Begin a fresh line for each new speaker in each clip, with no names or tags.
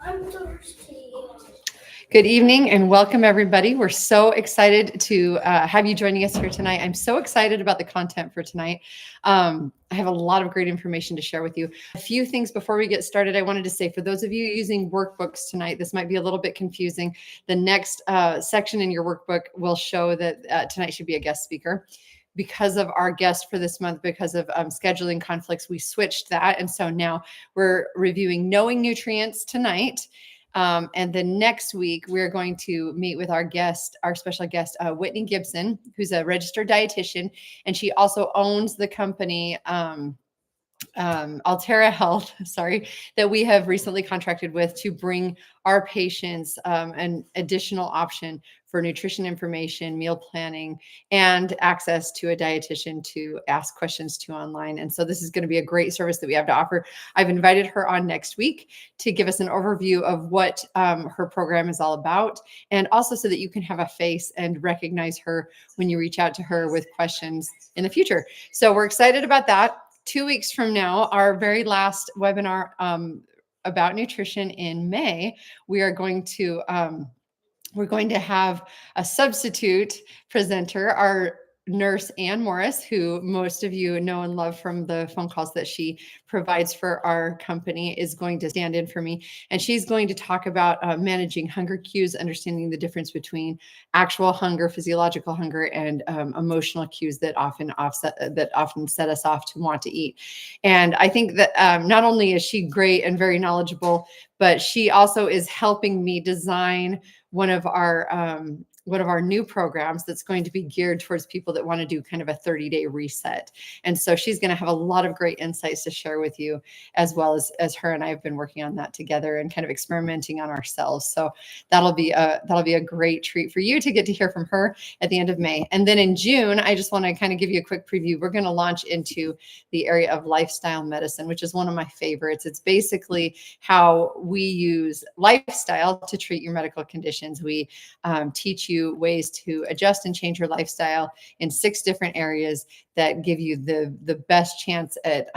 I'm thirsty.
Good evening and welcome, everybody. We're so excited to have you joining us here tonight. I'm so excited about the content for tonight. I have a lot of great information to share with you. A few things before we get started, I wanted to say for those of you using workbooks tonight, this might be a little bit confusing. The next section in your workbook will show that tonight should be a guest speaker. Because of our guest for this month, because of scheduling conflicts, we switched that. And so now we're reviewing Knowing Nutrients tonight. And then next week, we're going to meet with our guest, our special guest, Whitney Gibson, who's a registered dietitian. And she also owns the company Altera Health, sorry, that we have recently contracted with to bring our patients an additional option for nutrition information, meal planning, and access to a dietitian to ask questions to online. And so this is going to be a great service that we have to offer. I've invited her on next week to give us an overview of what her program is all about, and also so that you can have a face and recognize her when you reach out to her with questions in the future. So we're excited about that. 2 weeks from now, our very last webinar about nutrition in May, we are going to have a substitute presenter, our nurse Ann Morris, who most of you know and love from the phone calls that she provides for our company, is going to stand in for me. And she's going to talk about managing hunger cues, understanding the difference between actual hunger, physiological hunger, and emotional cues that often set us off to want to eat. And I think that not only is she great and very knowledgeable, but she also is helping me design one of our new programs that's going to be geared towards people that want to do kind of a 30-day reset. And so she's going to have a lot of great insights to share with you, as well as her and I have been working on that together and kind of experimenting on ourselves. So that'll be a great treat for you to get to hear from her at the end of May. And then in June, I just want to kind of give you a quick preview. We're going to launch into the area of lifestyle medicine, which is one of my favorites. It's basically how we use lifestyle to treat your medical conditions. We teach you ways to adjust and change your lifestyle in 6 different areas that give you the best chance at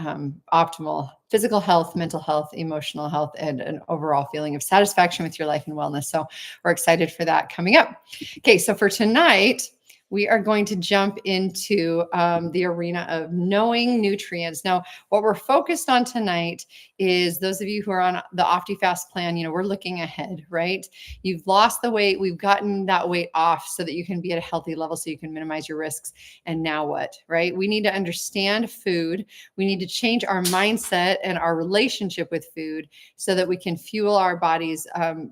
optimal physical health, mental health, emotional health, and an overall feeling of satisfaction with your life and wellness. So we're excited for that coming up. Okay, so for tonight, we are going to jump into the arena of knowing nutrients. Now, what we're focused on tonight is those of you who are on the OptiFast plan, we're looking ahead, right? You've lost the weight. We've gotten that weight off so that you can be at a healthy level so you can minimize your risks. And now what, right? We need to understand food. We need to change our mindset and our relationship with food so that we can fuel our bodies,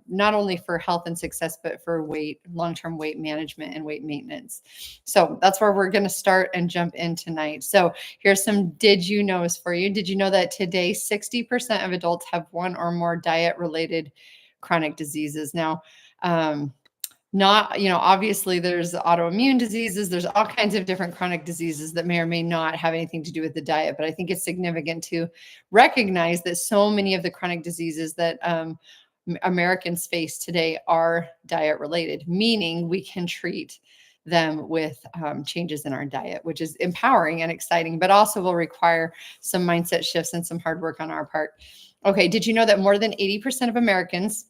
not only for health and success, but for long-term weight management and weight maintenance. So that's where we're going to start and jump in tonight. So here's some did you knows for you. Did you know that today 60% of adults have one or more diet-related chronic diseases? Now, obviously there's autoimmune diseases, there's all kinds of different chronic diseases that may or may not have anything to do with the diet, but I think it's significant to recognize that so many of the chronic diseases that Americans face today are diet related, meaning we can treat them with changes in our diet, which is empowering and exciting, but also will require some mindset shifts and some hard work on our part. Okay, did you know that more than 80% of Americans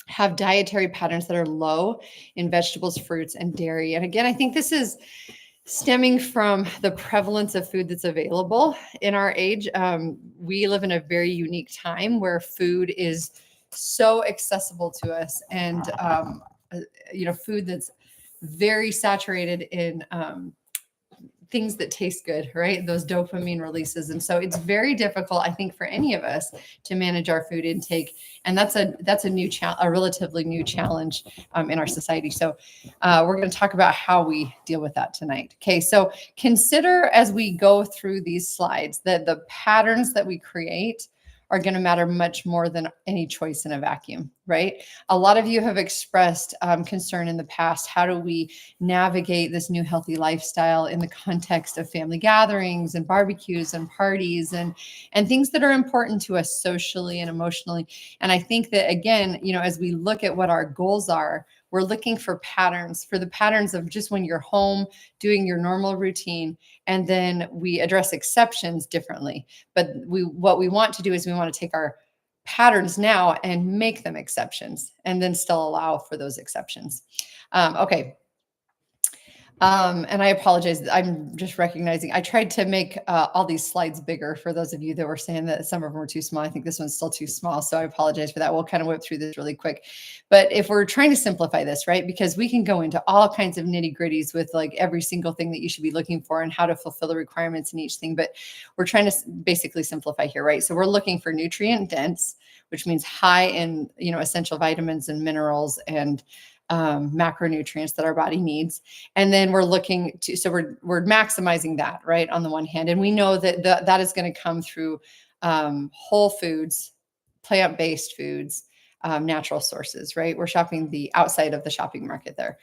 have dietary patterns that are low in vegetables, fruits, and dairy? And again, I think this is stemming from the prevalence of food that's available in our age. We live in a very unique time where food is so accessible to us, and food that's very saturated in things that taste good, right? Those dopamine releases. And so it's very difficult, I think, for any of us to manage our food intake. And that's a relatively new challenge in our society. So we're going to talk about how we deal with that tonight. Okay, so consider as we go through these slides that the patterns that we create are going to matter much more than any choice in a vacuum, right? A lot of you have expressed concern in the past. How do we navigate this new healthy lifestyle in the context of family gatherings and barbecues and parties and things that are important to us socially and emotionally? And I think that, again, as we look at what our goals are, we're looking for the patterns of just when you're home doing your normal routine, and then we address exceptions differently. But what we want to do is we want to take our patterns now and make them exceptions, and then still allow for those exceptions. Okay. And I apologize. I'm just recognizing I tried to make all these slides bigger for those of you that were saying that some of them were too small. I think this one's still too small. So I apologize for that. We'll kind of whip through this really quick. But if we're trying to simplify this, right, because we can go into all kinds of nitty gritties with like every single thing that you should be looking for and how to fulfill the requirements in each thing. But we're trying to basically simplify here, right? So we're looking for nutrient dense, which means high in, essential vitamins and minerals and macronutrients that our body needs. And then we're looking to, so we're maximizing that, right, on the one hand. And we know that that is going to come through whole foods, plant-based foods, natural sources, right? We're shopping the outside of the shopping market there.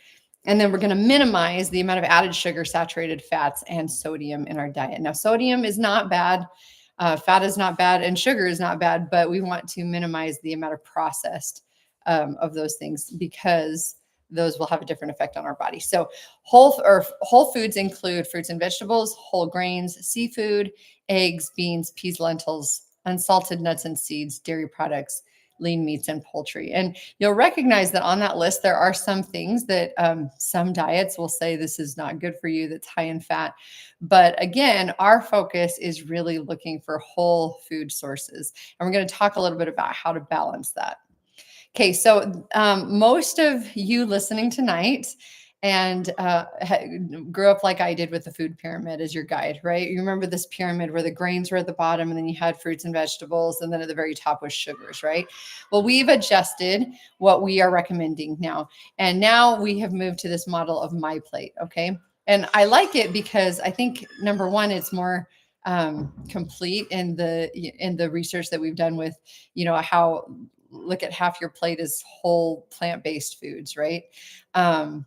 And then we're going to minimize the amount of added sugar, saturated fats, and sodium in our diet. Now, sodium is not bad. Fat is not bad, and sugar is not bad, but we want to minimize the amount of processed of those things because those will have a different effect on our body. So whole foods include fruits and vegetables, whole grains, seafood, eggs, beans, peas, lentils, unsalted nuts and seeds, dairy products, lean meats, and poultry. And you'll recognize that on that list, there are some things that some diets will say this is not good for you, that's high in fat. But again, our focus is really looking for whole food sources. And we're going to talk a little bit about how to balance that. Okay, so most of you listening tonight and grew up like I did with the food pyramid as your guide, right? You remember this pyramid where the grains were at the bottom and then you had fruits and vegetables, and then at the very top was sugars, right? Well, we've adjusted what we are recommending now. And now we have moved to this model of my plate, okay? And I like it because I think, number one, it's more complete in the research that we've done with, how look at half your plate is whole plant-based foods, right? And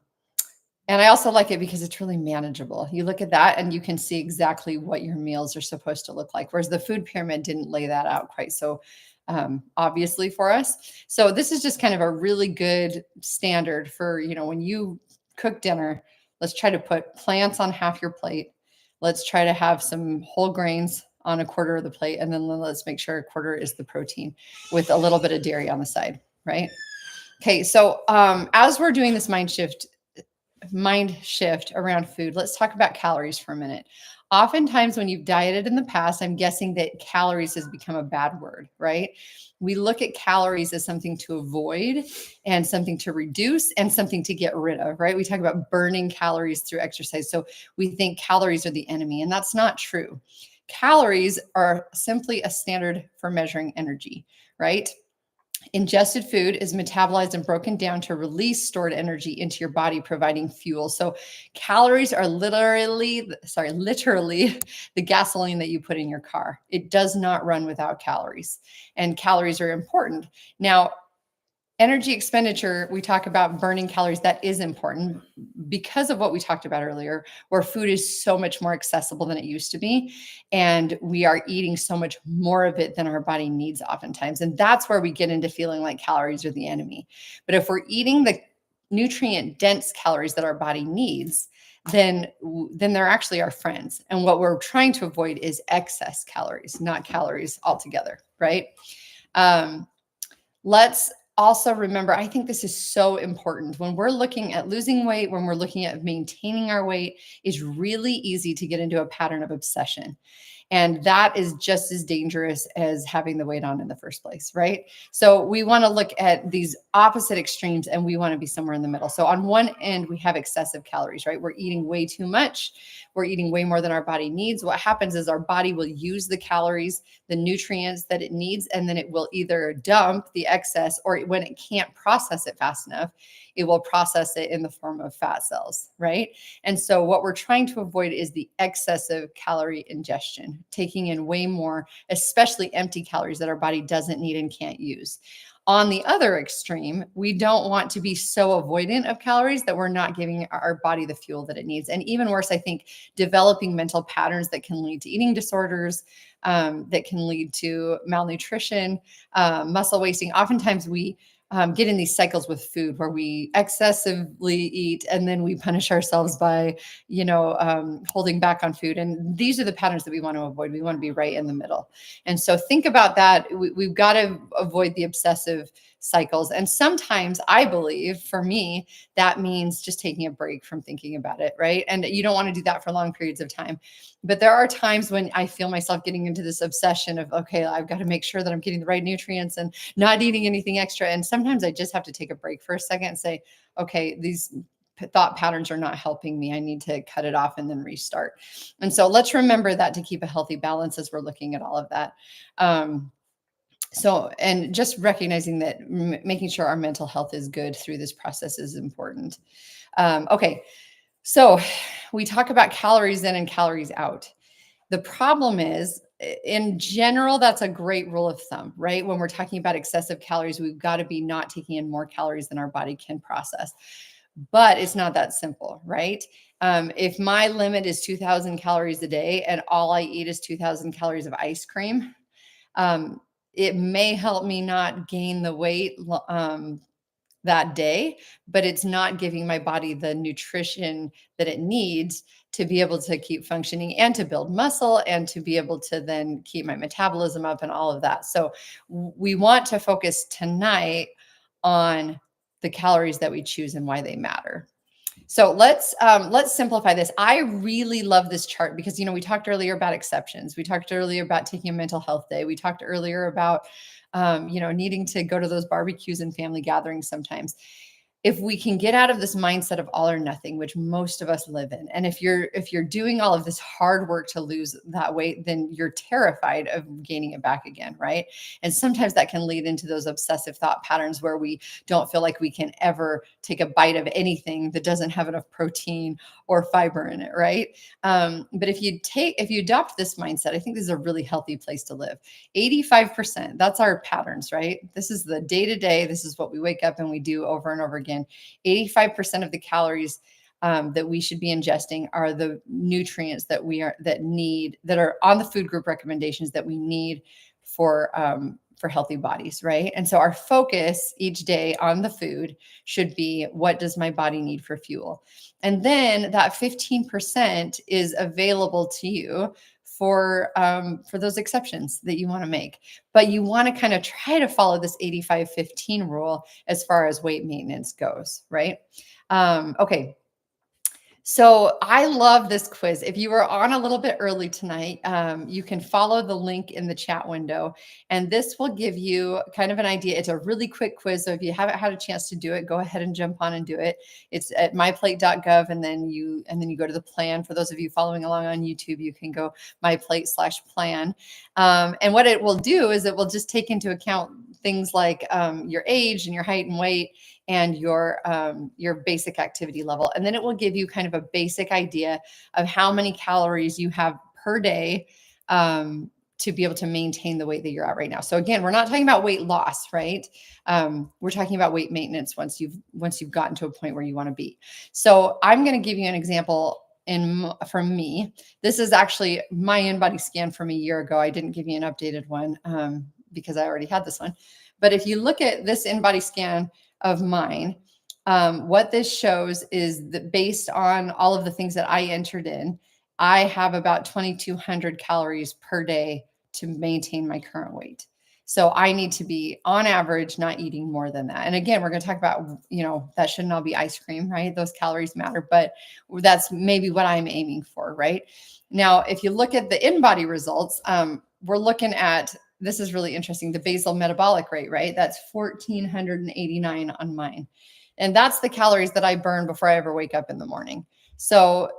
I also like it because it's really manageable. You look at that and you can see exactly what your meals are supposed to look like, whereas the food pyramid didn't lay that out quite so obviously for us. So this is just kind of a really good standard for, when you cook dinner, let's try to put plants on half your plate. Let's try to have some whole grains on a quarter of the plate. And then let's make sure a quarter is the protein with a little bit of dairy on the side, right? Okay, so as we're doing this mind shift around food, let's talk about calories for a minute. Oftentimes when you've dieted in the past, I'm guessing that calories has become a bad word, right? We look at calories as something to avoid and something to reduce and something to get rid of, right? We talk about burning calories through exercise. So we think calories are the enemy, and that's not true. Calories are simply a standard for measuring energy, right? Ingested food is metabolized and broken down to release stored energy into your body, providing fuel. So calories are literally the gasoline that you put in your car. It does not run without calories, and calories are important. Now, energy expenditure, we talk about burning calories. That is important because of what we talked about earlier, where food is so much more accessible than it used to be. And we are eating so much more of it than our body needs oftentimes. And that's where we get into feeling like calories are the enemy. But if we're eating the nutrient dense calories that our body needs, then they're actually our friends. And what we're trying to avoid is excess calories, not calories altogether, right? Let's also remember, I think this is so important when we're looking at losing weight, when we're looking at maintaining our weight, is really easy to get into a pattern of obsession. And that is just as dangerous as having the weight on in the first place, right? So we want to look at these opposite extremes and we want to be somewhere in the middle. So on one end, we have excessive calories, right? We're eating way too much. We're eating way more than our body needs. What happens is our body will use the calories, the nutrients that it needs, and then it will either dump the excess, or when it can't process it fast enough, it will process it in the form of fat cells, right? And so what we're trying to avoid is the excessive calorie ingestion, taking in way more, especially empty calories that our body doesn't need and can't use. On the other extreme, we don't want to be so avoidant of calories that we're not giving our body the fuel that it needs. And even worse, I think developing mental patterns that can lead to eating disorders, that can lead to malnutrition, muscle wasting. Oftentimes we get in these cycles with food where we excessively eat and then we punish ourselves by, holding back on food. And these are the patterns that we want to avoid. We want to be right in the middle. And so think about that. We've got to avoid the obsessive cycles. And sometimes I believe for me, that means just taking a break from thinking about it, right? And you don't want to do that for long periods of time. But there are times when I feel myself getting into this obsession of, okay, I've got to make sure that I'm getting the right nutrients and not eating anything extra. And sometimes I just have to take a break for a second and say, okay, these thought patterns are not helping me. I need to cut it off and then restart. And so let's remember that to keep a healthy balance as we're looking at all of that. And just recognizing that making sure our mental health is good through this process is important. Okay. So we talk about calories in and calories out. The problem is, in general, that's a great rule of thumb, right? When we're talking about excessive calories, we've got to be not taking in more calories than our body can process. But it's not that simple, right? If my limit is 2,000 calories a day and all I eat is 2,000 calories of ice cream, it may help me not gain the weight that day, but it's not giving my body the nutrition that it needs to be able to keep functioning and to build muscle and to be able to then keep my metabolism up and all of that. So we want to focus tonight on the calories that we choose and why they matter. So let's simplify this. I really love this chart because, we talked earlier about exceptions. We talked earlier about taking a mental health day. We talked earlier about, needing to go to those barbecues and family gatherings sometimes. If we can get out of this mindset of all or nothing, which most of us live in, and if you're doing all of this hard work to lose that weight, then you're terrified of gaining it back again, right? And sometimes that can lead into those obsessive thought patterns where we don't feel like we can ever take a bite of anything that doesn't have enough protein or fiber in it, right? But if you adopt this mindset, I think this is a really healthy place to live. 85%, that's our patterns, right? This is the day-to-day. This is what we wake up and we do over and over again. 85% of the calories that we should be ingesting are the nutrients that are on the food group recommendations that we need for healthy bodies, right? And so our focus each day on the food should be, what does my body need for fuel? And then that 15% is available to you for those exceptions that you want to make. But you want to kind of try to follow this 85-15 rule as far as weight maintenance goes, right? Okay. So I love this quiz. If you were on a little bit early tonight, you can follow the link in the chat window, and this will give you kind of an idea. It's a really quick quiz. So if you haven't had a chance to do it, go ahead and jump on and do it. It's at myplate.gov, and then you go to the plan. For those of you following along on YouTube, you can go myplate/plan. And what it will do is it will just take into account things like your age and your height and weight and your basic activity level. And then it will give you kind of a basic idea of how many calories you have per day to be able to maintain the weight that you're at right now. So again, we're not talking about weight loss, right? We're talking about weight maintenance once you've gotten to a point where you want to be. So I'm going to give you an example from me. This is actually my InBody scan from a year ago. I didn't give you an updated one because I already had this one. But if you look at this InBody scan of mine, what this shows is that based on all of the things that I entered in, I have about 2,200 calories per day to maintain my current weight. So I need to be, on average, not eating more than that. And again, we're going to talk about, that shouldn't all be ice cream, right? Those calories matter, but that's maybe what I'm aiming for, right? Now, if you look at the InBody results, we're looking at, this is really interesting, the basal metabolic rate, right? That's 1,489 on mine. And that's the calories that I burn before I ever wake up in the morning. So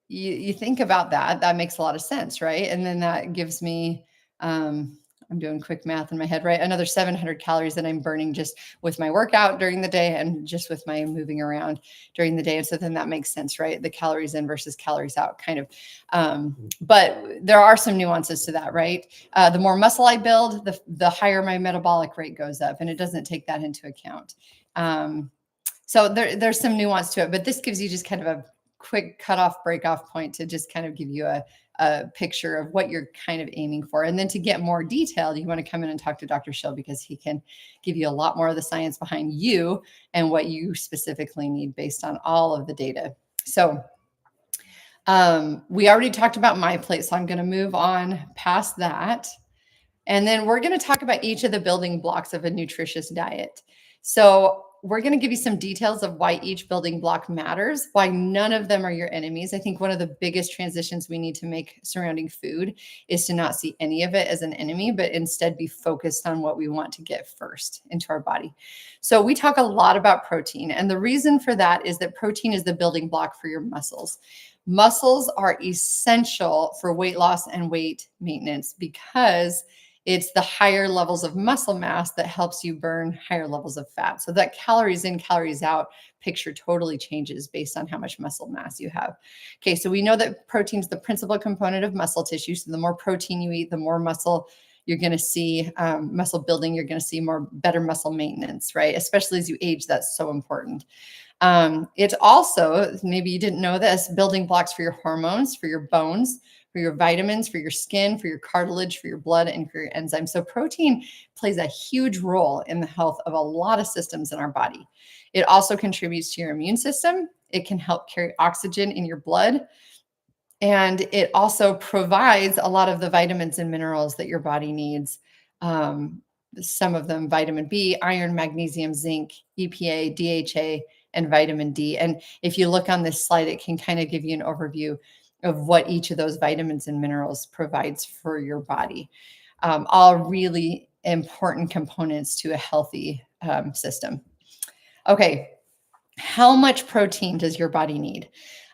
you think about that makes a lot of sense, right? And then that gives me, I'm doing quick math in my head, right? Another 700 calories that I'm burning just with my workout during the day and just with my moving around during the day. And so then that makes sense, right? The calories in versus calories out kind of. But there are some nuances to that, right? The more muscle I build, the higher my metabolic rate goes up, and it doesn't take that into account. So there's some nuance to it, but this gives you just kind of a quick break off point to just kind of give you a picture of what you're kind of aiming for. And then to get more detailed, you want to come in and talk to Dr. Shill, because he can give you a lot more of the science behind you and what you specifically need based on all of the data. So we already talked about my plate, so I'm going to move on past that. And then we're going to talk about each of the building blocks of a nutritious diet. So we're going to give you some details of why each building block matters, why none of them are your enemies. I think one of the biggest transitions we need to make surrounding food is to not see any of it as an enemy, but instead be focused on what we want to get first into our body. So we talk a lot about protein, and the reason for that is that protein is the building block for your muscles. Muscles are essential for weight loss and weight maintenance because it's the higher levels of muscle mass that helps you burn higher levels of fat. So that calories in, calories out picture totally changes based on how much muscle mass you have. Okay, so we know that protein is the principal component of muscle tissue. So the more protein you eat, the more muscle you're going to see, muscle building, you're going to see more better muscle maintenance, right? Especially as you age, that's so important. It's also, maybe you didn't know this, building blocks for your hormones, for your bones, for your vitamins, for your skin, for your cartilage, for your blood, and for your enzymes. So protein plays a huge role in the health of a lot of systems in our body. It also contributes to your immune system. It can help carry oxygen in your blood. And it also provides a lot of the vitamins and minerals that your body needs. Some of them, vitamin B, iron, magnesium, zinc, EPA, DHA, and vitamin D. And if you look on this slide, it can kind of give you an overview of what each of those vitamins and minerals provides for your body. All really important components to a healthy system. Okay, how much protein does your body need?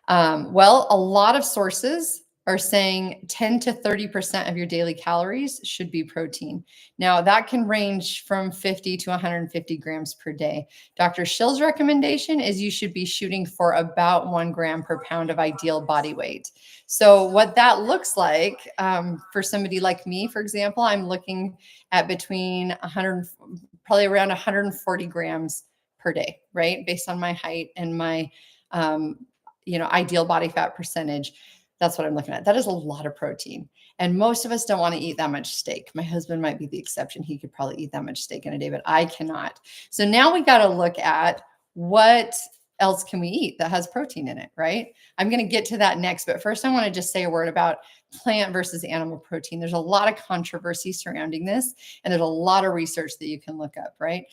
Well, a lot of sources are saying 10 to 30% of your daily calories should be protein. Now, that can range from 50 to 150 grams per day. Dr. Shill's recommendation is you should be shooting for about 1 gram per pound of ideal body weight. So what that looks like for somebody like me, for example, I'm looking at between 100, probably around 140 grams per day, right? Based on my height and my ideal body fat percentage. That's what I'm looking at. That is a lot of protein. And most of us don't want to eat that much steak. My husband might be the exception. He could probably eat that much steak in a day, but I cannot. So now we got to look at what else can we eat that has protein in it, right? I'm going to get to that next, but first I want to just say a word about plant versus animal protein. There's a lot of controversy surrounding this, and there's a lot of research that you can look up, right?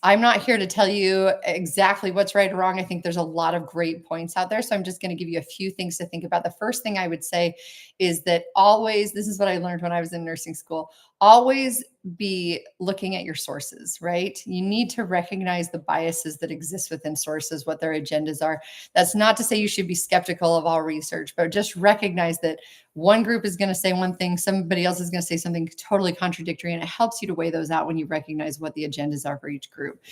I'm not here to tell you exactly what's right or wrong. I think there's a lot of great points out there. So I'm just going to give you a few things to think about. The first thing I would say is that always, this is what I learned when I was in nursing school, always be looking at your sources, right? You need to recognize the biases that exist within sources, what their agendas are. That's not to say you should be skeptical of all research, but just recognize that one group is going to say one thing, somebody else is going to say something totally contradictory, and it helps you to weigh those out when you recognize what the agendas are for each group.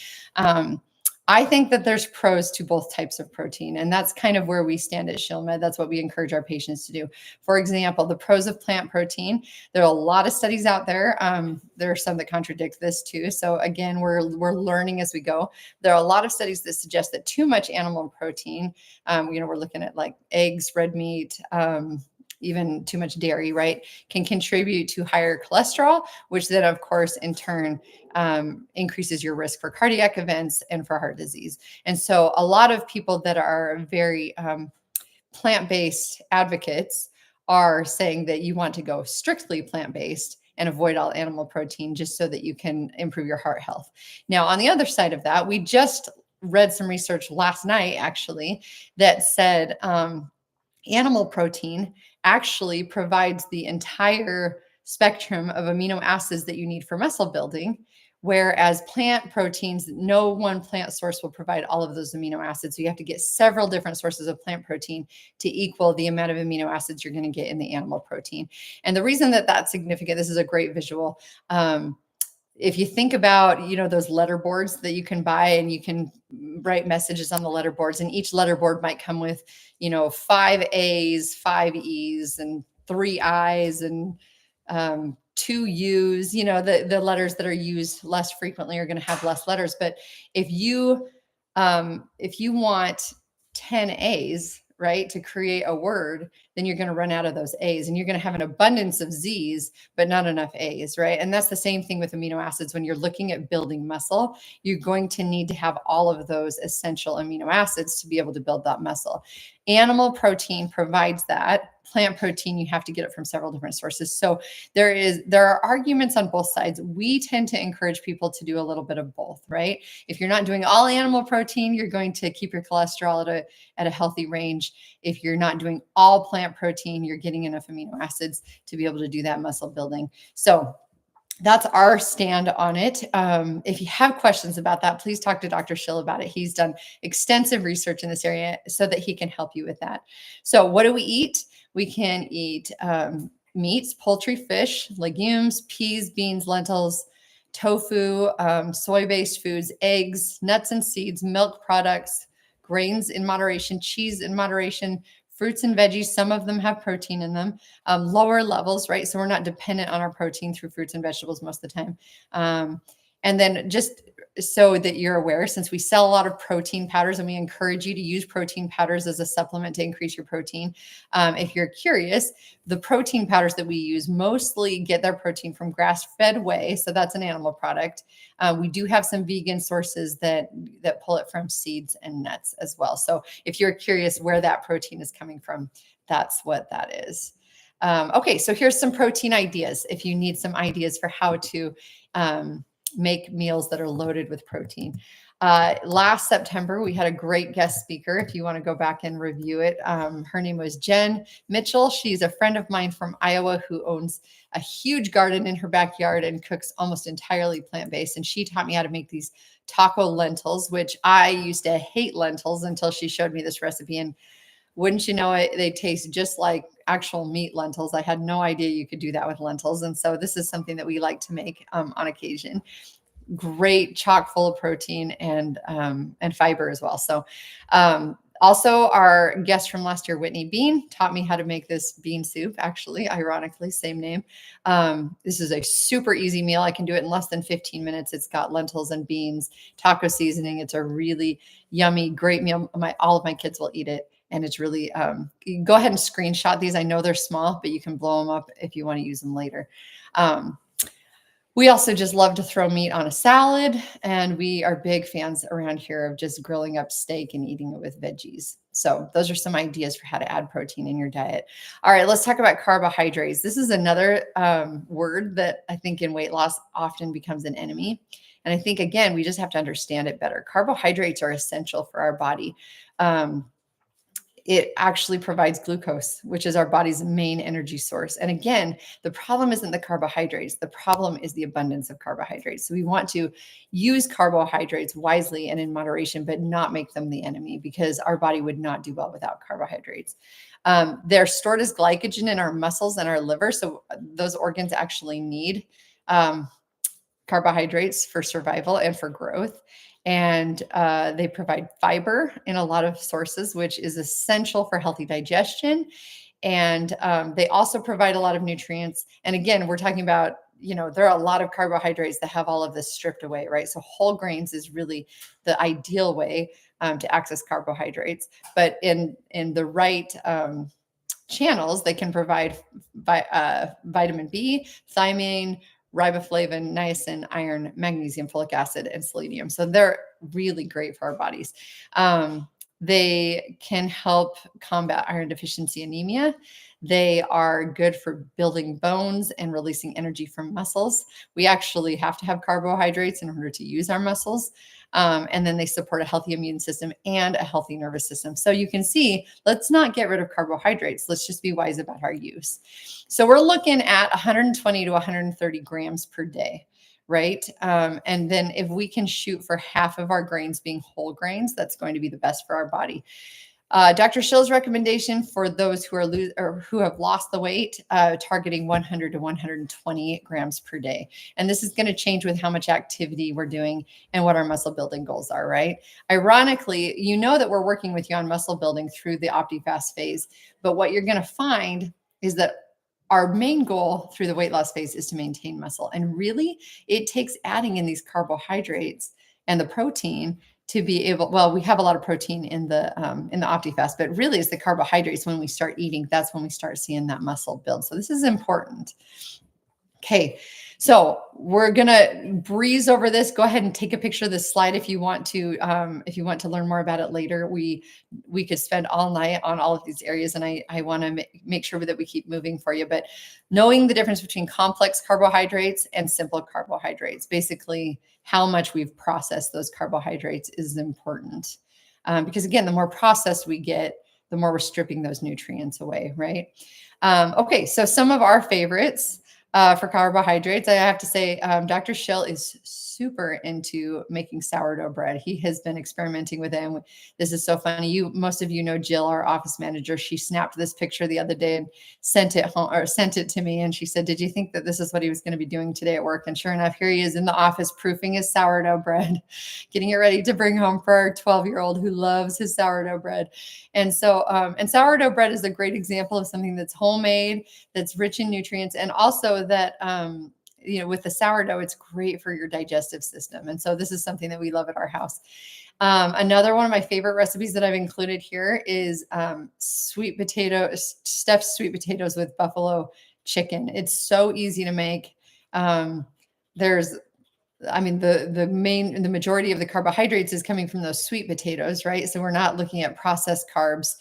I think that there's pros to both types of protein, and that's kind of where we stand at ShillMed. That's what we encourage our patients to do. For example, the pros of plant protein. There are a lot of studies out there. There are some that contradict this too. So again, we're learning as we go. There are a lot of studies that suggest that too much animal protein, we're looking at like eggs, red meat, even too much dairy, right, can contribute to higher cholesterol, which then, of course, in turn, increases your risk for cardiac events and for heart disease. And so a lot of people that are very plant-based advocates are saying that you want to go strictly plant-based and avoid all animal protein just so that you can improve your heart health. Now, on the other side of that, we just read some research last night, actually, that said animal protein actually provides the entire spectrum of amino acids that you need for muscle building, whereas plant proteins, no one plant source will provide all of those amino acids. So you have to get several different sources of plant protein to equal the amount of amino acids you're going to get in the animal protein. And the reason that that's significant, this is a great visual. If you think about, those letter boards that you can buy, and you can write messages on the letter boards, and each letter board might come with, 5 A's, 5 E's, and 3 I's, and 2 U's. The letters that are used less frequently are going to have less letters. But if you want 10 A's, right, to create a word, then you're going to run out of those A's, and you're going to have an abundance of Z's, but not enough A's, right? And that's the same thing with amino acids. When you're looking at building muscle, you're going to need to have all of those essential amino acids to be able to build that muscle. Animal protein provides that. Plant protein, you have to get it from several different sources. So there are arguments on both sides. We tend to encourage people to do a little bit of both, right? If you're not doing all animal protein, you're going to keep your cholesterol at a healthy range. If you're not doing all plant protein, you're getting enough amino acids to be able to do that muscle building. So that's our stand on it. If you have questions about that, please talk to Dr. Shill about it. He's done extensive research in this area so that he can help you with that. So what do we eat? We can eat meats, poultry, fish, legumes, peas, beans, lentils, tofu, soy-based foods, eggs, nuts and seeds, milk products, grains in moderation, cheese in moderation, fruits and veggies. Some of them have protein in them, lower levels, right? So we're not dependent on our protein through fruits and vegetables most of the time. And then just so that you're aware, since we sell a lot of protein powders and we encourage you to use protein powders as a supplement to increase your protein. If you're curious, the protein powders that we use mostly get their protein from grass-fed whey. So that's an animal product. We do have some vegan sources that pull it from seeds and nuts as well. So if you're curious where that protein is coming from, that's what that is. Okay, so here's some protein ideas. If you need some ideas for how to make meals that are loaded with protein. Last September, we had a great guest speaker. If you want to go back and review it, her name was Jen Mitchell. She's a friend of mine from Iowa who owns a huge garden in her backyard and cooks almost entirely plant-based. And she taught me how to make these taco lentils, which I used to hate lentils until she showed me this recipe. And wouldn't you know it, they taste just like actual meat lentils. I had no idea you could do that with lentils. And so this is something that we like to make on occasion. Great, chock full of protein and fiber as well. So also our guest from last year, Whitney Bean, taught me how to make this bean soup, actually, ironically, same name. This is a super easy meal. I can do it in less than 15 minutes. It's got lentils and beans, taco seasoning. It's a really yummy, great meal. All of my kids will eat it. And it's really, you can go ahead and screenshot these. I know they're small, but you can blow them up if you want to use them later. We also just love to throw meat on a salad. And we are big fans around here of just grilling up steak and eating it with veggies. So those are some ideas for how to add protein in your diet. All right, let's talk about carbohydrates. This is another word that I think in weight loss often becomes an enemy. And I think, again, we just have to understand it better. Carbohydrates are essential for our body. It actually provides glucose, which is our body's main energy source. And again, the problem isn't the carbohydrates. The problem is the abundance of carbohydrates. So we want to use carbohydrates wisely and in moderation, but not make them the enemy, because our body would not do well without carbohydrates. They're stored as glycogen in our muscles and our liver. So those organs actually need carbohydrates for survival and for growth. And they provide fiber in a lot of sources, which is essential for healthy digestion. And they also provide a lot of nutrients. And again, we're talking about, there are a lot of carbohydrates that have all of this stripped away, right? So whole grains is really the ideal way to access carbohydrates. But in the right channels, they can provide vitamin B, thiamine, riboflavin, niacin, iron, magnesium, folic acid, and selenium. So they're really great for our bodies. They can help combat iron deficiency anemia. They are good for building bones and releasing energy from muscles. We actually have to have carbohydrates in order to use our muscles. And then they support a healthy immune system and a healthy nervous system. So you can see, let's not get rid of carbohydrates. Let's just be wise about our use. So we're looking at 120 to 130 grams per day, right? And then if we can shoot for half of our grains being whole grains, that's going to be the best for our body. Dr. Shill's recommendation for those who are who have lost the weight, targeting 100 to 120 grams per day. And this is going to change with how much activity we're doing and what our muscle building goals are, right? Ironically, you know that we're working with you on muscle building through the OptiFast phase, but what you're going to find is that our main goal through the weight loss phase is to maintain muscle. And really, it takes adding in these carbohydrates and the protein to be able, well, we have a lot of protein in the OptiFast, but really it's the carbohydrates. When we start eating, that's when we start seeing that muscle build. So this is important. Okay, so we're gonna breeze over this. Go ahead and take a picture of this slide if you want to. If you want to learn more about it later, we could spend all night on all of these areas, and I want to make sure that we keep moving for you. But knowing the difference between complex carbohydrates and simple carbohydrates, basically how much we've processed those carbohydrates, is important. Because again, the more processed we get, the more we're stripping those nutrients away, right? Okay, so some of our favorites. For carbohydrates, I have to say, Dr. Shill is super into making sourdough bread. He has been experimenting with it. And this is so funny. Most of you know Jill, our office manager. She snapped this picture the other day and sent it home, or sent it to me. And she said, "Did you think that this is what he was going to be doing today at work?" And sure enough, here he is in the office proofing his sourdough bread, getting it ready to bring home for our 12-year-old who loves his sourdough bread. And so, and sourdough bread is a great example of something that's homemade, that's rich in nutrients, and also that, with the sourdough, it's great for your digestive system. And so this is something that we love at our house. Another one of my favorite recipes that I've included here is stuffed sweet potatoes with buffalo chicken. It's so easy to make. The majority of the carbohydrates is coming from those sweet potatoes, right? So we're not looking at processed carbs.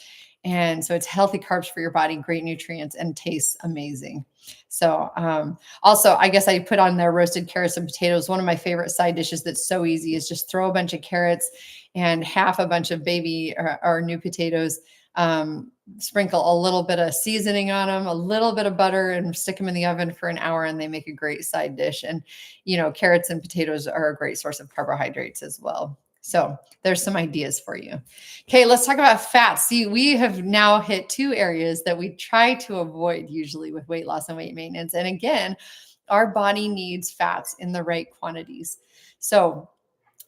And so it's healthy carbs for your body, great nutrients, and tastes amazing. So also, I guess I put on there roasted carrots and potatoes. One of my favorite side dishes that's so easy is just throw a bunch of carrots and half a bunch of baby or new potatoes. Sprinkle a little bit of seasoning on them, a little bit of butter, and stick them in the oven for an hour, and they make a great side dish. And, carrots and potatoes are a great source of carbohydrates as well. So there's some ideas for you. Okay, let's talk about fats. See, we have now hit two areas that we try to avoid usually with weight loss and weight maintenance. And again, our body needs fats in the right quantities. So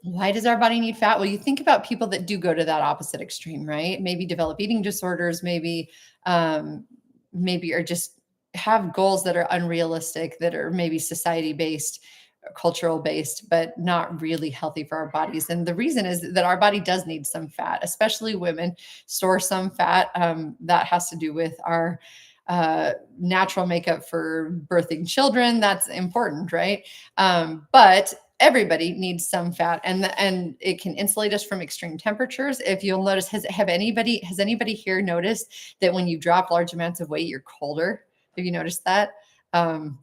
why does our body need fat? Well, you think about people that do go to that opposite extreme, right? Maybe develop eating disorders, maybe or just have goals that are unrealistic, that are maybe society-based, cultural based, but not really healthy for our bodies. And the reason is that our body does need some fat, especially women store some fat. That has to do with our natural makeup for birthing children. That's important, right? But everybody needs some fat, and it can insulate us from extreme temperatures. If you'll notice, has anybody here noticed that when you drop large amounts of weight, you're colder? Have you noticed that?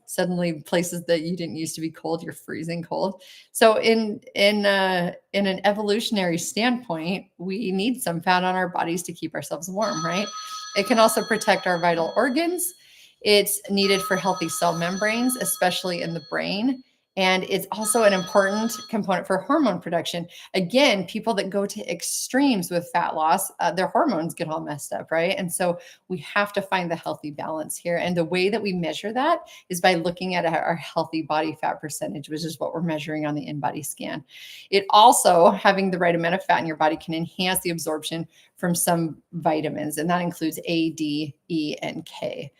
Suddenly places that you didn't used to be cold, you're freezing cold. So in an evolutionary standpoint, we need some fat on our bodies to keep ourselves warm, right? It can also protect our vital organs. It's needed for healthy cell membranes, especially in the brain. And it's also an important component for hormone production. Again, people that go to extremes with fat loss, their hormones get all messed up, right? And so we have to find the healthy balance here. And the way that we measure that is by looking at our healthy body fat percentage, which is what we're measuring on the in-body scan. It also, having the right amount of fat in your body, can enhance the absorption from some vitamins, and that includes A, D, E, and K.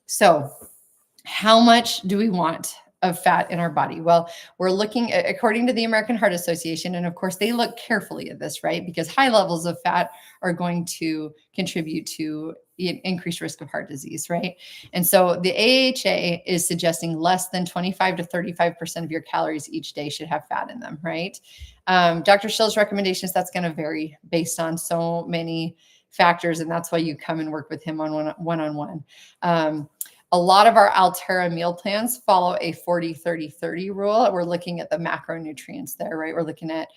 So how much do we want of fat in our body? Well, we're looking at, according to the American Heart Association, and of course they look carefully at this, right? Because high levels of fat are going to contribute to increased risk of heart disease, right? And so the AHA is suggesting less than 25 to 35% of your calories each day should have fat in them, right? Dr. Shill's recommendations, that's going to vary based on so many factors, and that's why you come and work with him on one-on-one. A lot of our Altera meal plans follow a 40-30-30 rule. We're looking at the macronutrients there, right? We're looking at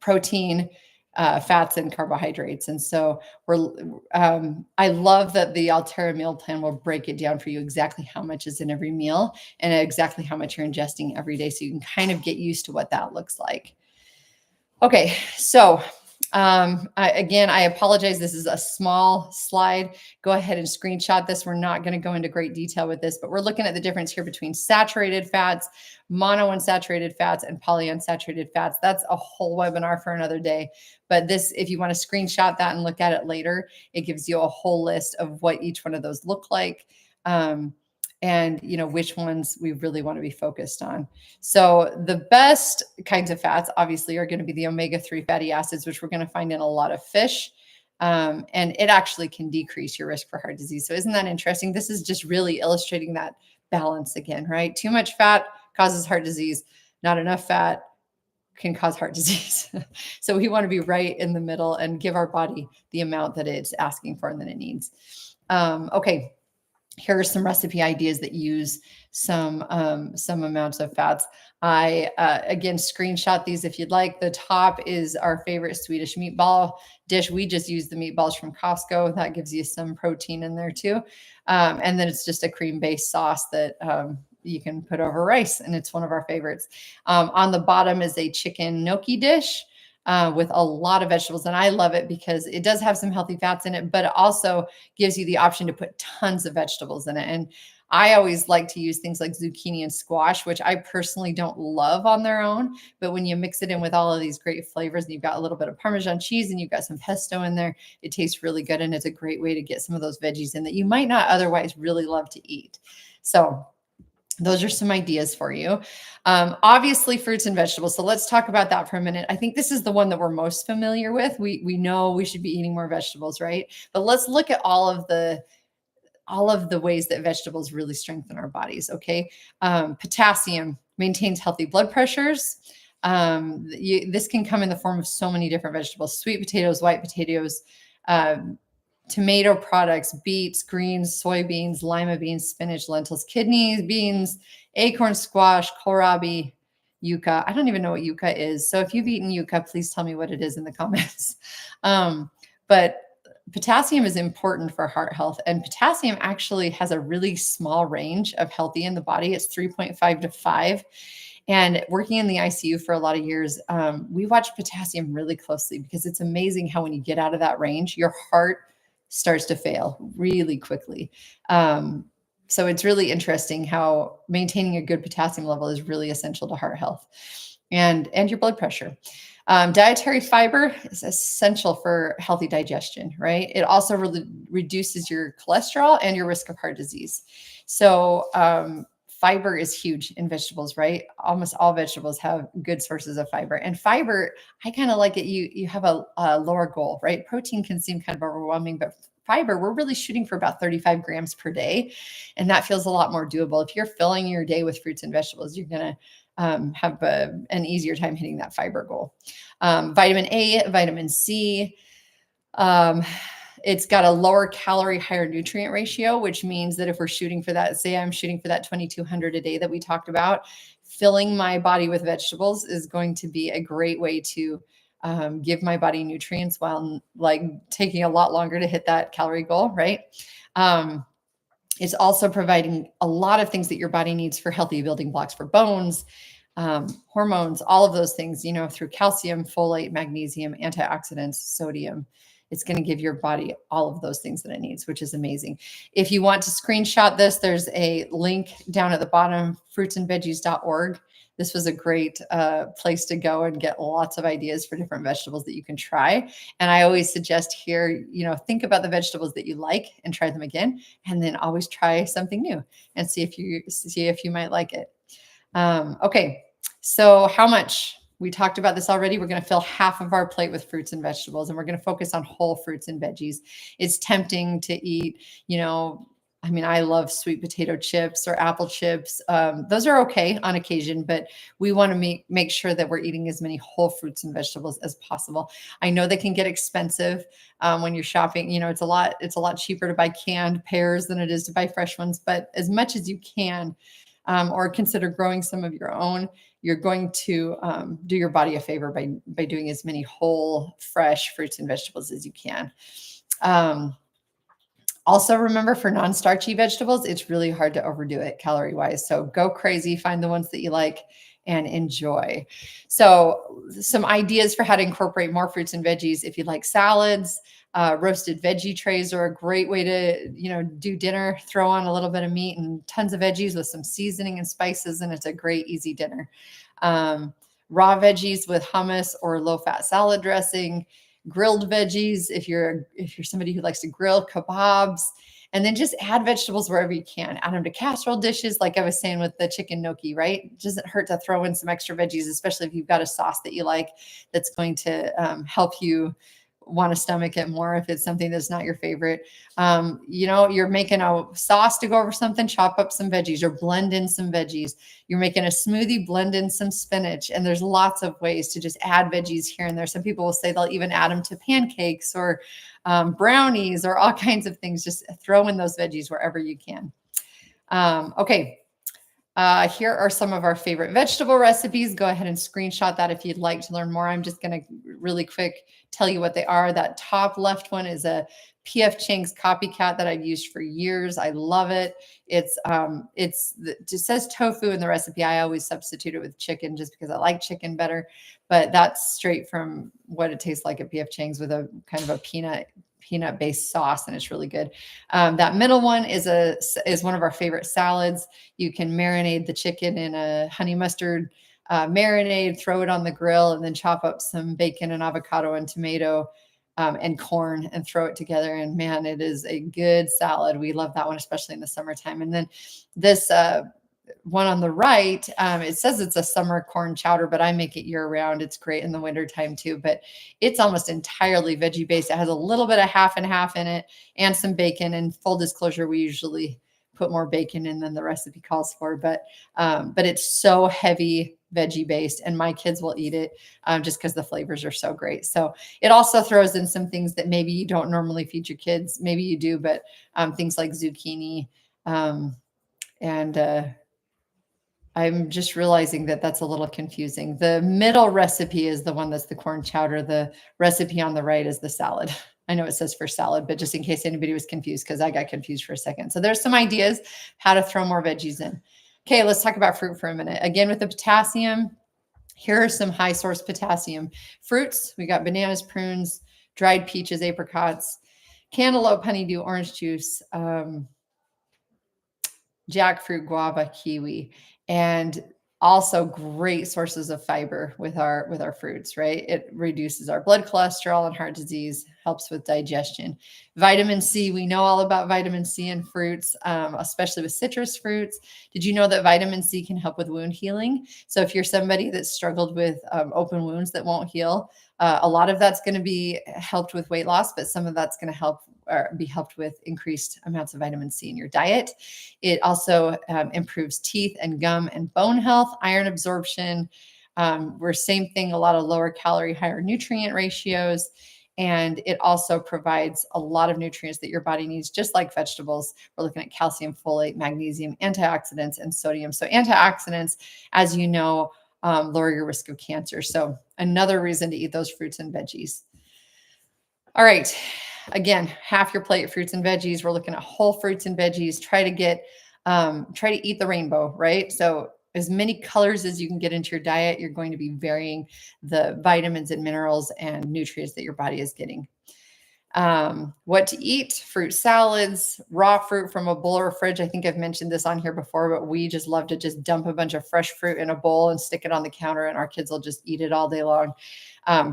protein, fats, and carbohydrates. And so I love that the Altera meal plan will break it down for you exactly how much is in every meal and exactly how much you're ingesting every day, so you can kind of get used to what that looks like. Okay, so I apologize. This is a small slide. Go ahead and screenshot this. We're not going to go into great detail with this, but we're looking at the difference here between saturated fats, monounsaturated fats, and polyunsaturated fats. That's a whole webinar for another day. But this, if you want to screenshot that and look at it later, it gives you a whole list of what each one of those look like. and which ones we really want to be focused on. So the best kinds of fats obviously are going to be the omega-3 fatty acids, which we're going to find in a lot of fish. And it actually can decrease your risk for heart disease. So isn't that interesting? This is just really illustrating that balance again, right? Too much fat causes heart disease. Not enough fat can cause heart disease. So we want to be right in the middle and give our body the amount that it's asking for and that it needs. Okay. Here are some recipe ideas that use some amounts of fats. I again screenshot these if you'd like. The top is our favorite Swedish meatball dish. We just use the meatballs from Costco. That gives you some protein in there too. And then it's just a cream-based sauce that you can put over rice, and it's one of our favorites. On the bottom is a chicken gnocchi dish. With a lot of vegetables. And I love it because it does have some healthy fats in it, but it also gives you the option to put tons of vegetables in it. And I always like to use things like zucchini and squash, which I personally don't love on their own. But when you mix it in with all of these great flavors and you've got a little bit of Parmesan cheese and you've got some pesto in there, it tastes really good. And it's a great way to get some of those veggies in that you might not otherwise really love to eat. So those are some ideas for you. Obviously, fruits and vegetables. So let's talk about that for a minute. I think this is the one that we're most familiar with. We know we should be eating more vegetables, right? But let's look at all of the ways that vegetables really strengthen our bodies. Okay, potassium maintains healthy blood pressures. This can come in the form of so many different vegetables: sweet potatoes, white potatoes. Tomato products, beets, greens, soybeans, lima beans, spinach, lentils, kidney beans, acorn squash, kohlrabi, yucca. I don't even know what yucca is. So if you've eaten yucca, please tell me what it is in the comments. But potassium is important for heart health. And potassium actually has a really small range of healthy in the body. It's 3.5 to 5. And working in the ICU for a lot of years, we watch potassium really closely because it's amazing how when you get out of that range, your heart starts to fail really quickly. So it's really interesting how maintaining a good potassium level is really essential to heart health and your blood pressure. Dietary fiber is essential for healthy digestion, right? It also really reduces your cholesterol and your risk of heart disease. So fiber is huge in vegetables, right? Almost all vegetables have good sources of fiber. And fiber, I kind of like it. You have a lower goal, right? Protein can seem kind of overwhelming, but fiber, we're really shooting for about 35 grams per day. And that feels a lot more doable. If you're filling your day with fruits and vegetables, you're going to have an easier time hitting that fiber goal. Vitamin A, vitamin C. It's got a lower calorie, higher nutrient ratio, which means that if we're shooting for that, say I'm shooting for that 2,200 a day that we talked about, filling my body with vegetables is going to be a great way to give my body nutrients while like taking a lot longer to hit that calorie goal, right? It's also providing a lot of things that your body needs for healthy building blocks for bones, hormones, all of those things, through calcium, folate, magnesium, antioxidants, sodium. It's going to give your body all of those things that it needs, which is amazing. If you want to screenshot this, there's a link down at the bottom, fruitsandveggies.org. This was a great place to go and get lots of ideas for different vegetables that you can try. And I always suggest here, think about the vegetables that you like and try them again, and then always try something new and see if you might like it. Okay, so how much? We talked about this already. We're going to fill half of our plate with fruits and vegetables, and we're going to focus on whole fruits and veggies. It's tempting to eat, I love sweet potato chips or apple chips. Those are okay on occasion, but we want to make sure that we're eating as many whole fruits and vegetables as possible. I know they can get expensive when you're shopping. It's a lot cheaper to buy canned pears than it is to buy fresh ones. But as much as you can, or consider growing some of your own, you're going to do your body a favor by doing as many whole, fresh fruits and vegetables as you can. Also, remember, for non-starchy vegetables, it's really hard to overdo it calorie-wise. So go crazy, find the ones that you like and enjoy. So some ideas for how to incorporate more fruits and veggies. If you like salads, roasted veggie trays are a great way to, do dinner, throw on a little bit of meat and tons of veggies with some seasoning and spices, and it's a great, easy dinner. Raw veggies with hummus or low-fat salad dressing, grilled veggies if you're somebody who likes to grill, kebabs, And then just add vegetables wherever you can. Add them to casserole dishes, like I was saying with the chicken gnocchi, right? It doesn't hurt to throw in some extra veggies, especially if you've got a sauce that you like that's going to help you want to stomach it more if it's something that's not your favorite. You're making a sauce to go over something, chop up some veggies or blend in some veggies. You're making a smoothie, blend in some spinach. And there's lots of ways to just add veggies here and there. Some people will say they'll even add them to pancakes or brownies or all kinds of things. Just throw in those veggies wherever you can. Okay. Here are some of our favorite vegetable recipes. Go ahead and screenshot that if you'd like to learn more. I'm just going to really quick tell you what they are. That top left one is a P.F. Chang's copycat that I've used for years. I love it. It just says tofu in the recipe. I always substitute it with chicken just because I like chicken better. But that's straight from what it tastes like at P.F. Chang's with a kind of a peanut-based sauce, and it's really good. That middle one is one of our favorite salads. You can marinate the chicken in a honey mustard marinade, throw it on the grill, and then chop up some bacon and avocado and tomato and corn and throw it together. And man, it is a good salad. We love that one, especially in the summertime. And then this one on the right, it says it's a summer corn chowder, but I make it year round. It's great in the wintertime too, but it's almost entirely veggie based. It has a little bit of half and half in it and some bacon. And full disclosure, we usually put more bacon in than the recipe calls for, but it's so heavy veggie based and my kids will eat it just because the flavors are so great. So it also throws in some things that maybe you don't normally feed your kids. Maybe you do, but things like zucchini and I'm just realizing that that's a little confusing. The middle recipe is the one that's the corn chowder. The recipe on the right is the salad. I know it says for salad, but just in case anybody was confused, because I got confused for a second. So there's some ideas how to throw more veggies in. Okay, let's talk about fruit for a minute. Again, with the potassium, here are some high source potassium fruits. We got bananas, prunes, dried peaches, apricots, cantaloupe, honeydew, orange juice, jackfruit, guava, kiwi, and also great sources of fiber with our fruits, right? It reduces our blood cholesterol and heart disease, helps with digestion. Vitamin C, we know all about vitamin C in fruits, especially with citrus fruits. Did you know that vitamin C can help with wound healing? So if you're somebody that's struggled with open wounds that won't heal, a lot of that's going to be helped with weight loss, but some of that's going to help or be helped with increased amounts of vitamin C in your diet. It also improves teeth and gum and bone health, iron absorption. We're same thing, a lot of lower calorie, higher nutrient ratios. And it also provides a lot of nutrients that your body needs, just like vegetables. We're looking at calcium, folate, magnesium, antioxidants, and sodium. So antioxidants, as you know, lower your risk of cancer. So another reason to eat those fruits and veggies. All right. Again, half your plate, fruits and veggies. We're looking at whole fruits and veggies. Try to eat the rainbow, right? So as many colors as you can get into your diet, you're going to be varying the vitamins and minerals and nutrients that your body is getting. What to eat: fruit salads, raw fruit from a bowl or fridge. I think I've mentioned this on here before, but we just love to just dump a bunch of fresh fruit in a bowl and stick it on the counter, and our kids will just eat it all day long.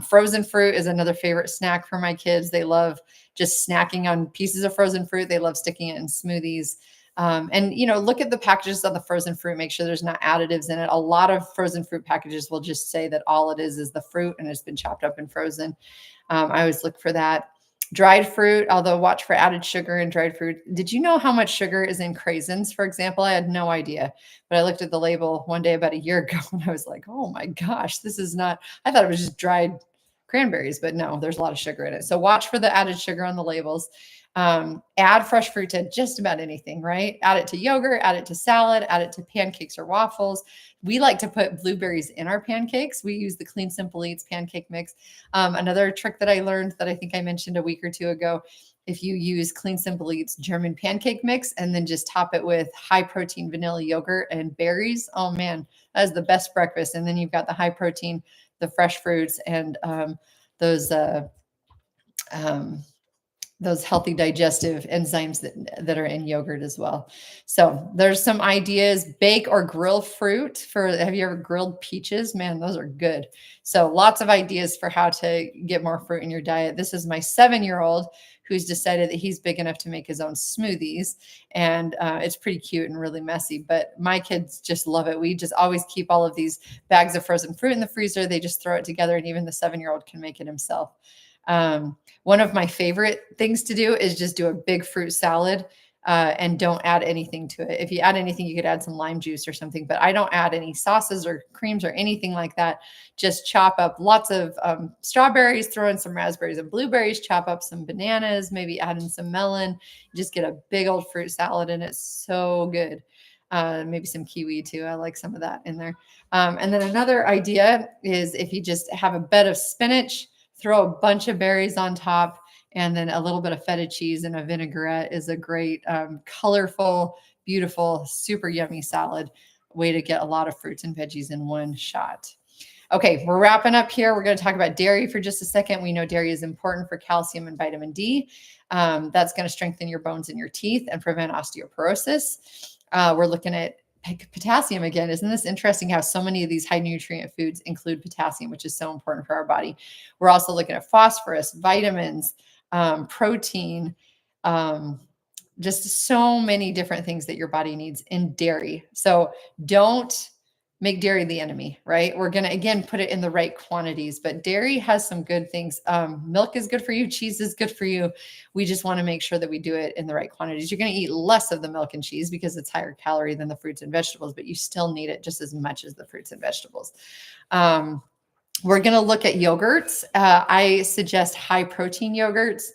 Frozen fruit is another favorite snack for my kids. They love just snacking on pieces of frozen fruit. They love sticking it in smoothies. And look at the packages on the frozen fruit, make sure there's not additives in it. A lot of frozen fruit packages will just say that all it is the fruit and it's been chopped up and frozen. I always look for that. Dried fruit, although watch for added sugar in dried fruit. Did you know how much sugar is in craisins, for example? I had no idea, but I looked at the label one day about a year ago and I was like, oh my gosh, this is not, I thought it was just dried cranberries, but no, there's a lot of sugar in it. So watch for the added sugar on the labels. Add fresh fruit to just about anything, right? Add it to yogurt, add it to salad, add it to pancakes or waffles. We like to put blueberries in our pancakes. We use the Clean Simple Eats pancake mix. Another trick that I learned that I think I mentioned a week or two ago, if you use Clean Simple Eats German pancake mix and then just top it with high protein vanilla yogurt and berries, oh man, that is the best breakfast. And then you've got the high protein, the fresh fruits, and those healthy digestive enzymes that are in yogurt as well. So there's some ideas. Bake or grill fruit. Have you ever grilled peaches? Man, those are good. So lots of ideas for how to get more fruit in your diet. This is my 7-year-old who's decided that he's big enough to make his own smoothies. And it's pretty cute and really messy, but my kids just love it. We just always keep all of these bags of frozen fruit in the freezer. They just throw it together, and even the 7-year-old can make it himself. One of my favorite things to do is just do a big fruit salad and don't add anything to it. If you add anything, you could add some lime juice or something, but I don't add any sauces or creams or anything like that. Just chop up lots of strawberries, throw in some raspberries and blueberries, chop up some bananas, maybe add in some melon, just get a big old fruit salad, and it's so good. Maybe some kiwi too. I like some of that in there. And then another idea is if you just have a bed of spinach, throw a bunch of berries on top, and then a little bit of feta cheese and a vinaigrette is a great, colorful, beautiful, super yummy salad. Way to get a lot of fruits and veggies in one shot. Okay, we're wrapping up here. We're going to talk about dairy for just a second. We know dairy is important for calcium and vitamin D. That's going to strengthen your bones and your teeth and prevent osteoporosis. We're looking at potassium again. Isn't this interesting how so many of these high nutrient foods include potassium, which is so important for our body? We're also looking at phosphorus, vitamins, protein, just so many different things that your body needs in dairy. So don't make dairy the enemy, right? We're going to, again, put it in the right quantities, but dairy has some good things. Milk is good for you. Cheese is good for you. We just want to make sure that we do it in the right quantities. You're going to eat less of the milk and cheese because it's higher calorie than the fruits and vegetables, but you still need it just as much as the fruits and vegetables. We're going to look at yogurts. I suggest high protein yogurts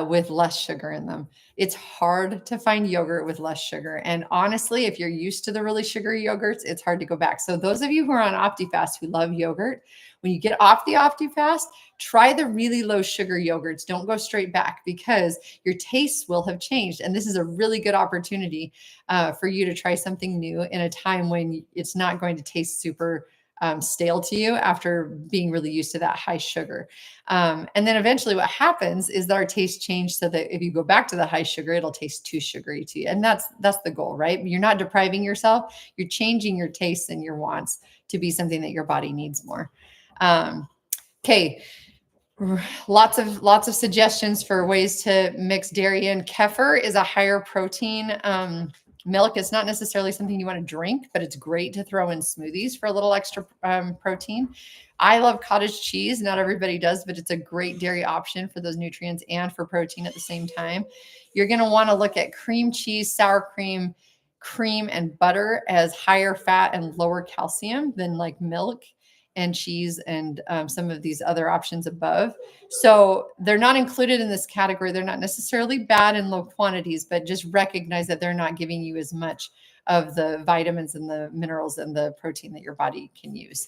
with less sugar in them. It's hard to find yogurt with less sugar. And honestly, if you're used to the really sugary yogurts, it's hard to go back. So those of you who are on OptiFast who love yogurt, when you get off the OptiFast, try the really low sugar yogurts. Don't go straight back because your tastes will have changed. And this is a really good opportunity for you to try something new in a time when it's not going to taste super stale to you after being really used to that high sugar. And then eventually what happens is that our taste change so that if you go back to the high sugar, it'll taste too sugary to you. And that's the goal, right? You're not depriving yourself. You're changing your tastes and your wants to be something that your body needs more. Okay. Lots of suggestions for ways to mix dairy in. Kefir is a higher protein milk. It's not necessarily something you want to drink, but it's great to throw in smoothies for a little extra protein. I love cottage cheese. Not everybody does, but it's a great dairy option for those nutrients and for protein at the same time. You're going to want to look at cream cheese, sour cream, and butter as higher fat and lower calcium than like milk and cheese and some of these other options above. So they're not included in this category. They're not necessarily bad in low quantities, but just recognize that they're not giving you as much of the vitamins and the minerals and the protein that your body can use.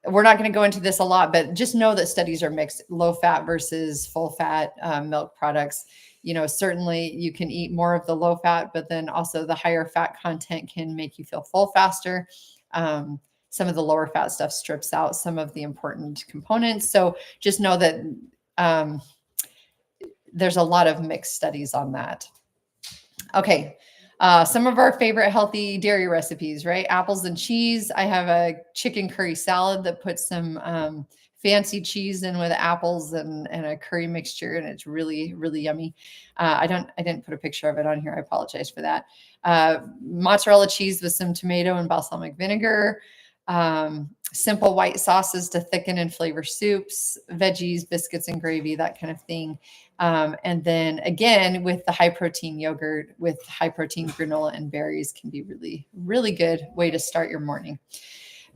We're not going to go into this a lot, but just know that studies are mixed, low fat versus full fat milk products. You know, certainly you can eat more of the low fat, but then also the higher fat content can make you feel full faster. Some of the lower fat stuff strips out some of the important components. So just know that there's a lot of mixed studies on that. Okay. Some of our favorite healthy dairy recipes, right? Apples and cheese. I have a chicken curry salad that puts some fancy cheese in with apples and a curry mixture, and it's really, really yummy. I didn't put a picture of it on here. I apologize for that. Mozzarella cheese with some tomato and balsamic vinegar. Simple white sauces to thicken and flavor soups, veggies, biscuits, and gravy, that kind of thing. And then again, with the high protein yogurt with high protein granola and berries can be really, really good way to start your morning.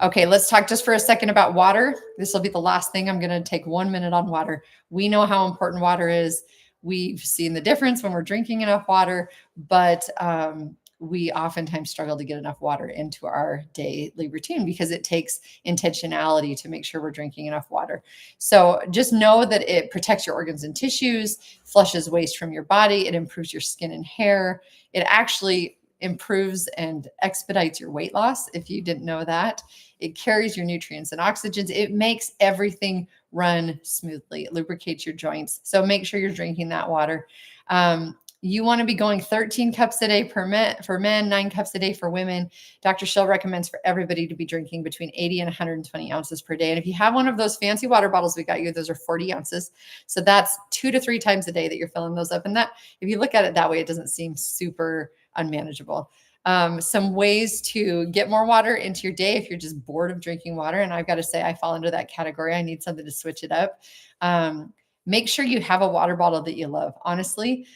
Okay, let's talk just for a second about water. This will be the last thing. I'm going to take 1 minute on water. We know how important water is. We've seen the difference when we're drinking enough water, but we oftentimes struggle to get enough water into our daily routine because it takes intentionality to make sure we're drinking enough water. So just know that it protects your organs and tissues, flushes waste from your body. It improves your skin and hair. It actually improves and expedites your weight loss. If you didn't know that, it carries your nutrients and oxygens. It makes everything run smoothly. It lubricates your joints. So make sure you're drinking that water. You want to be going 13 cups a day for men, 9 cups a day for women. Dr. Shill recommends for everybody to be drinking between 80 and 120 ounces per day. And if you have one of those fancy water bottles we got you, those are 40 ounces. So that's 2 to 3 times a day that you're filling those up. And that, if you look at it that way, it doesn't seem super unmanageable. Some ways to get more water into your day if you're just bored of drinking water. And I've got to say, I fall into that category. I need something to switch it up. Make sure you have a water bottle that you love. Honestly,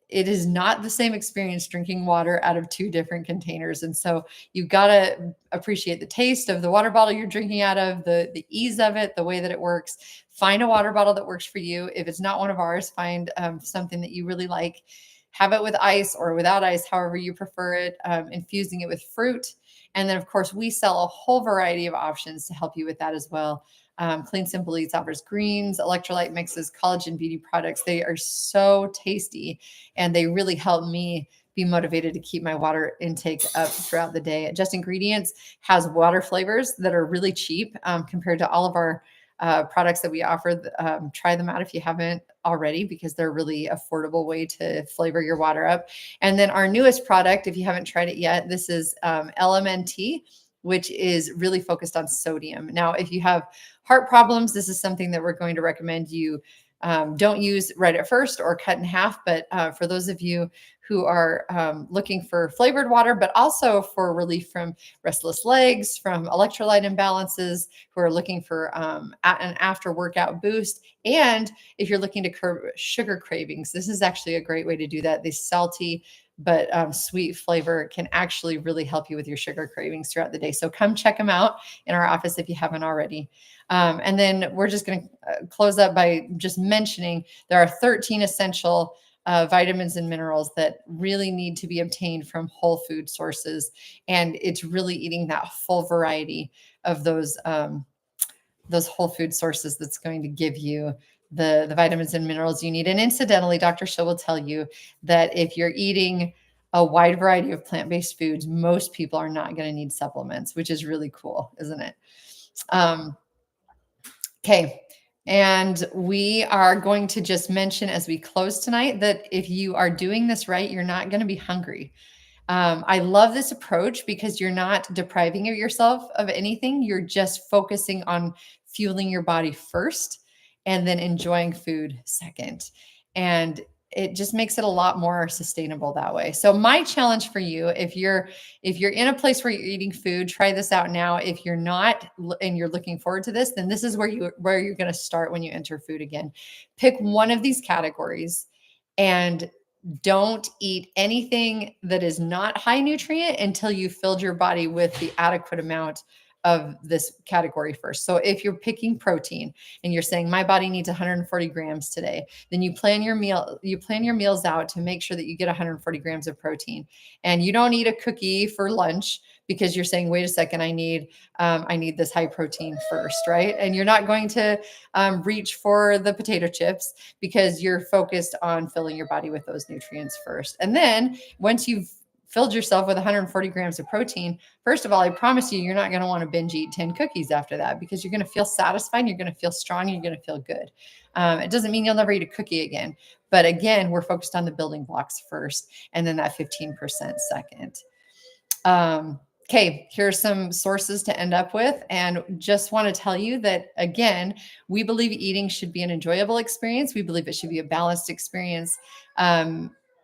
it is not the same experience drinking water out of 2 different containers. And so you've got to appreciate the taste of the water bottle you're drinking out of, the ease of it, the way that it works. Find a water bottle that works for you. If it's not one of ours, find something that you really like. Have it with ice or without ice, however you prefer it, infusing it with fruit. And then, of course, we sell a whole variety of options to help you with that as well. Clean Simple Eats offers greens, electrolyte mixes, collagen beauty products. They are so tasty and they really help me be motivated to keep my water intake up throughout the day. Just Ingredients has water flavors that are really cheap compared to all of our products that we offer. Try them out if you haven't already, because they're a really affordable way to flavor your water up. And then our newest product, if you haven't tried it yet, this is LMNT, which is really focused on sodium. Now, if you have heart problems, this is something that we're going to recommend you don't use right at first or cut in half. But for those of you who are looking for flavored water, but also for relief from restless legs, from electrolyte imbalances, who are looking for an after workout boost, and if you're looking to curb sugar cravings, this is actually a great way to do that. This salty but sweet flavor can actually really help you with your sugar cravings throughout the day. So come check them out in our office if you haven't already. And then we're just going to close up by just mentioning there are 13 essential vitamins and minerals that really need to be obtained from whole food sources. And it's really eating that full variety of those whole food sources that's going to give you the vitamins and minerals you need. And incidentally, Dr. Shill will tell you that if you're eating a wide variety of plant-based foods, most people are not going to need supplements, which is really cool, isn't it? Okay. And we are going to just mention as we close tonight that if you are doing this right, you're not going to be hungry. I love this approach because you're not depriving yourself of anything. You're just focusing on fueling your body first and then enjoying food second. And it just makes it a lot more sustainable that way. So my challenge for you, if you're in a place where you're eating food, try this out now. If you're not and you're looking forward to this, then this is where you're going to start when you enter food again. Pick one of these categories and don't eat anything that is not high nutrient until you filled your body with the adequate amount of this category first. So if you're picking protein and you're saying my body needs 140 grams today, then you plan your meals out to make sure that you get 140 grams of protein. And you don't eat a cookie for lunch because you're saying, wait a second, I need this high protein first, right? And you're not going to reach for the potato chips because you're focused on filling your body with those nutrients first. And then once you've filled yourself with 140 grams of protein, first of all, I promise you, you're not going to want to binge eat 10 cookies after that because you're going to feel satisfied, you're going to feel strong, you're going to feel good. It doesn't mean you'll never eat a cookie again. But again, we're focused on the building blocks first, and then that 15% second. Okay, here are some sources to end up with. And just want to tell you that, again, we believe eating should be an enjoyable experience. We believe it should be a balanced experience.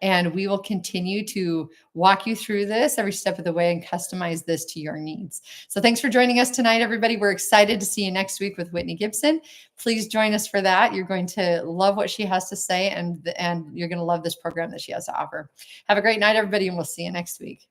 And we will continue to walk you through this every step of the way and customize this to your needs. So thanks for joining us tonight, everybody. We're excited to see you next week with Whitney Gibson. Please join us for that. You're going to love what she has to say, and you're going to love this program that she has to offer. Have a great night, everybody, and we'll see you next week.